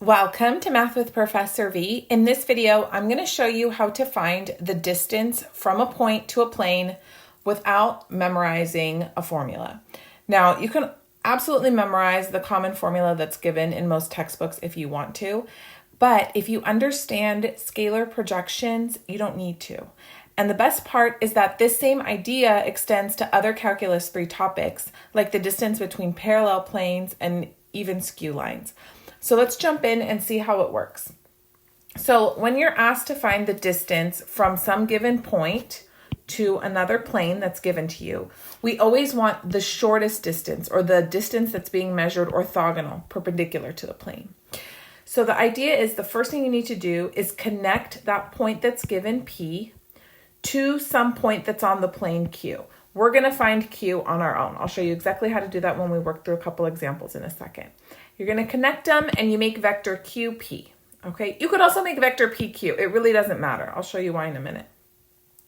Welcome to Math with Professor V. In this video, I'm going to show you how to find the distance from a point to a plane without memorizing a formula. Now, you can absolutely memorize the common formula that's given in most textbooks if you want to, but if you understand scalar projections, you don't need to. And the best part is that this same idea extends to other Calculus 3 topics, like the distance between parallel planes and even skew lines. So let's jump in and see how it works. So when you're asked to find the distance from some given point to another plane that's given to you, we always want the shortest distance, or the distance that's being measured orthogonal, perpendicular to the plane. So the idea is the first thing you need to do is connect that point that's given P to some point that's on the plane Q. We're going to find Q on our own. I'll show you exactly how to do that when we work through a couple examples in a second. You're going to connect them and you make vector QP. Okay, you could also make vector PQ. It really doesn't matter. I'll show you why in a minute.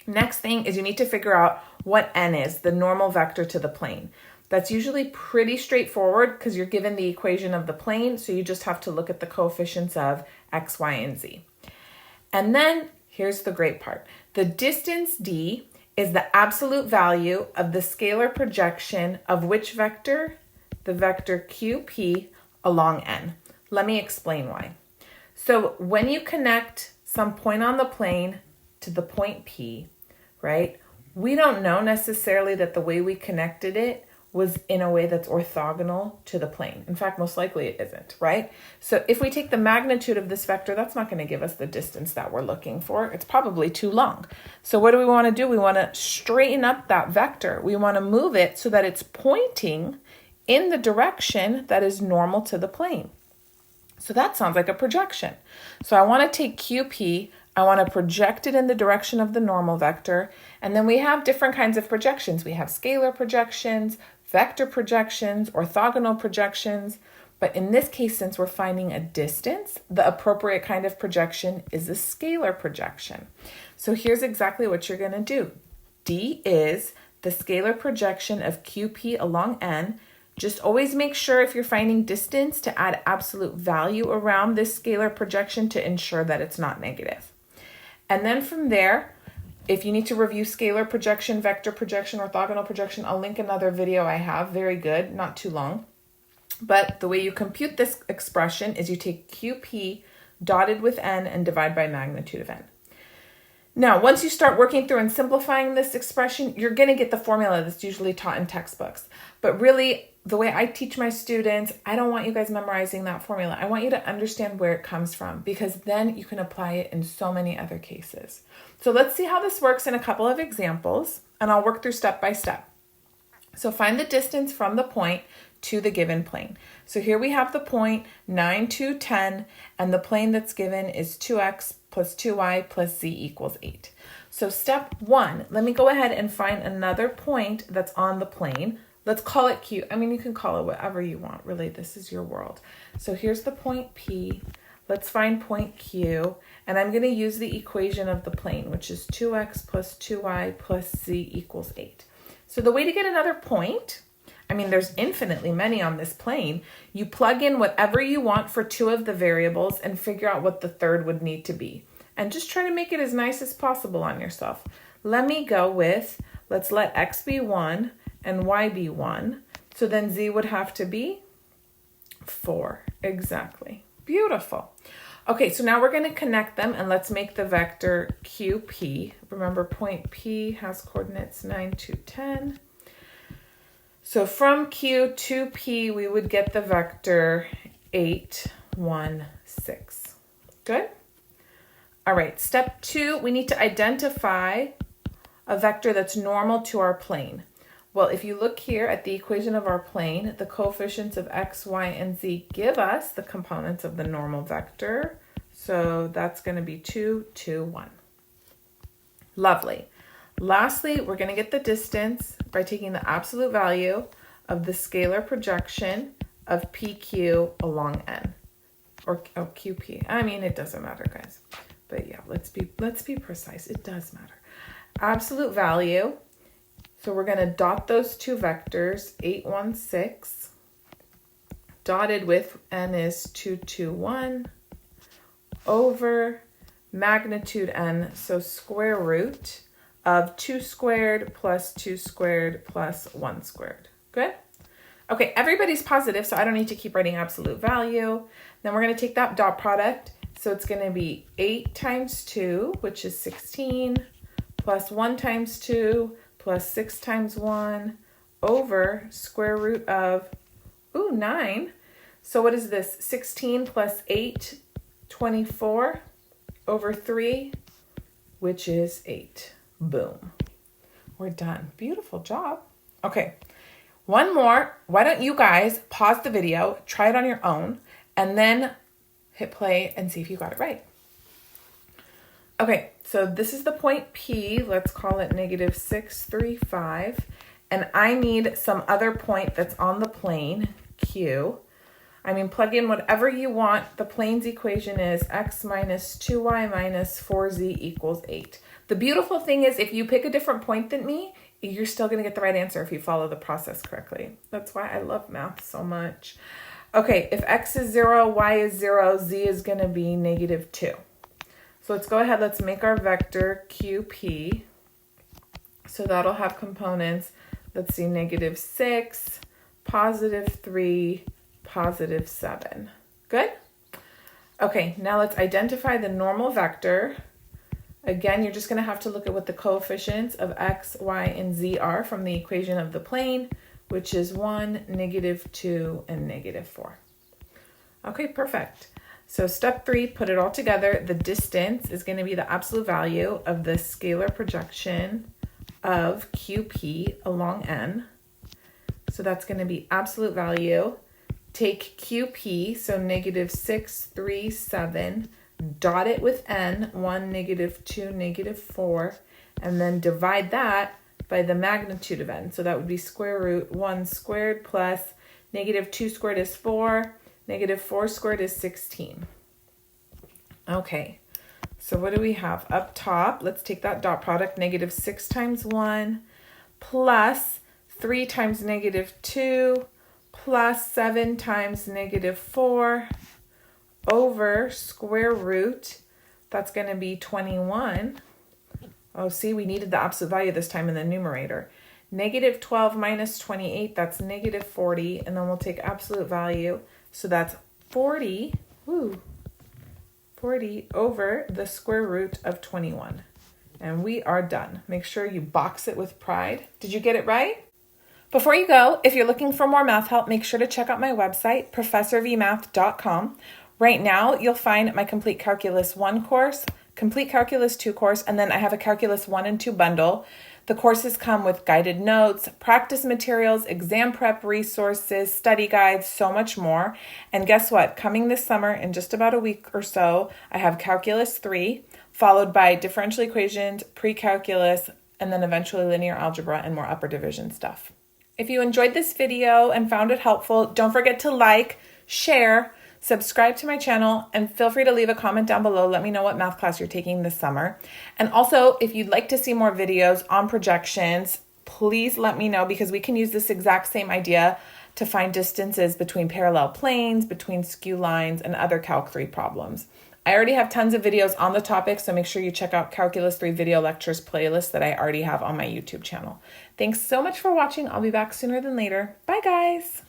Next thing is you need to figure out what n is, the normal vector to the plane. That's usually pretty straightforward because you're given the equation of the plane, so you just have to look at the coefficients of x, y, and z. And then here's the great part. The distance d is the absolute value of the scalar projection of which vector? The vector QP along n. Let me explain why. So when you connect some point on the plane to the point P, right, we don't know necessarily that the way we connected it was in a way that's orthogonal to the plane. In fact, most likely it isn't, right? So if we take the magnitude of this vector, that's not going to give us the distance that we're looking for. It's probably too long. So what do we want to do? We want to straighten up that vector. We want to move it so that it's pointing in the direction that is normal to the plane. So that sounds like a projection. So I want to take QP, I want to project it in the direction of the normal vector, and then we have different kinds of projections. We have scalar projections, vector projections, orthogonal projections, but in this case, since we're finding a distance, the appropriate kind of projection is a scalar projection. So here's exactly what you're going to do. D is the scalar projection of QP along n. Just always make sure if you're finding distance to add absolute value around this scalar projection to ensure that it's not negative. And then from there, if you need to review scalar projection, vector projection, orthogonal projection, I'll link another video I have, very good, not too long. But the way you compute this expression is you take QP dotted with n and divide by magnitude of n. Now, once you start working through and simplifying this expression, you're going to get the formula that's usually taught in textbooks. But really, the way I teach my students, I don't want you guys memorizing that formula. I want you to understand where it comes from, because then you can apply it in so many other cases. So let's see how this works in a couple of examples, and I'll work through step by step. So find the distance from the point to the given plane. So here we have the point 9, 2, 10, and the plane that's given is 2x plus 2y plus z equals 8. So step 1, let me go ahead and find another point that's on the plane. Let's call it Q. I mean, you can call it whatever you want. Really, this is your world. So here's the point P. Let's find point Q. And I'm going to use the equation of the plane, which is 2x plus 2y plus z equals 8. So the way to get another point, I mean, there's infinitely many on this plane. You plug in whatever you want for two of the variables and figure out what the third would need to be. And just try to make it as nice as possible on yourself. Let me go with, let's let x be 1 and y be 1. So then z would have to be 4. Exactly. Beautiful. Okay, so now we're going to connect them, and let's make the vector QP. Remember, point P has coordinates 9, 2, 10. So from Q to P, we would get the vector 8, 1, 6. Good? All right, step 2, we need to identify a vector that's normal to our plane. Well, if you look here at the equation of our plane, the coefficients of x, y, and z give us the components of the normal vector. So that's going to be 2, 2, 1. Lovely. Lastly, we're going to get the distance by taking the absolute value of the scalar projection of PQ along n, or QP. I mean, it doesn't matter, guys. But yeah, let's be precise. It does matter. Absolute value. So we're going to dot those two vectors, 8, 1, 6, dotted with n is 2, 2, 1 over magnitude n, so square root of 2 squared plus 2 squared plus 1 squared. Good? Okay, everybody's positive, so I don't need to keep writing absolute value. Then we're going to take that dot product. So it's going to be 8 times 2, which is 16, plus 1 times 2, plus 6 times 1, over square root of, 9. So what is this? 16 plus 8, 24, over 3, which is 8. Boom. We're done. Beautiful job. Okay, one more. Why don't you guys pause the video, try it on your own, and then hit play and see if you got it right. Okay, so this is the point P. Let's call it negative 6, 3, 5. And I need some other point that's on the plane, Q. I mean, plug in whatever you want. The plane's equation is x minus 2y minus 4z equals 8. The beautiful thing is if you pick a different point than me, you're still going to get the right answer if you follow the process correctly. That's why I love math so much. Okay, if x is 0, y is 0, z is going to be negative 2. So let's go ahead, let's make our vector QP. So that'll have components, let's see, negative 6, positive 3, positive 7. Good? Okay, now let's identify the normal vector. Again, you're just going to have to look at what the coefficients of x, y, and z are from the equation of the plane, which is 1, negative 2, and negative 4. Okay, perfect. So step 3, put it all together. The distance is going to be the absolute value of the scalar projection of QP along n. So that's going to be absolute value. Take QP, so negative 6, 3, 7, dot it with n, 1, negative 2, negative 4, and then divide that by the magnitude of n. So that would be square root 1 squared plus negative 2 squared is 4, negative 4 squared is 16. Okay, so what do we have? Up top, let's take that dot product, negative 6 times 1 plus 3 times negative 2 plus 7 times negative 4 over square root, that's going to be 21. Oh, see, we needed the absolute value this time in the numerator. Negative 12 minus 28, that's negative 40, and then we'll take absolute value. So that's 40, 40 over the square root of 21. And we are done. Make sure you box it with pride. Did you get it right? Before you go, if you're looking for more math help, make sure to check out my website, professorvmath.com. Right now, you'll find my Complete Calculus 1 course, Complete Calculus 2 course, and then I have a Calculus 1 and 2 bundle. The courses come with guided notes, practice materials, exam prep resources, study guides, so much more. And guess what? Coming this summer, in just about a week or so, I have Calculus 3, followed by Differential Equations, Precalculus, and then eventually Linear Algebra and more upper division stuff. If you enjoyed this video and found it helpful, don't forget to like, share, subscribe to my channel, and feel free to leave a comment down below. Let me know what math class you're taking this summer. And also, if you'd like to see more videos on projections, please let me know, because we can use this exact same idea to find distances between parallel planes, between skew lines, and other Calc 3 problems. I already have tons of videos on the topic, so make sure you check out Calculus 3 video lectures playlist that I already have on my YouTube channel. Thanks so much for watching. I'll be back sooner than later. Bye, guys.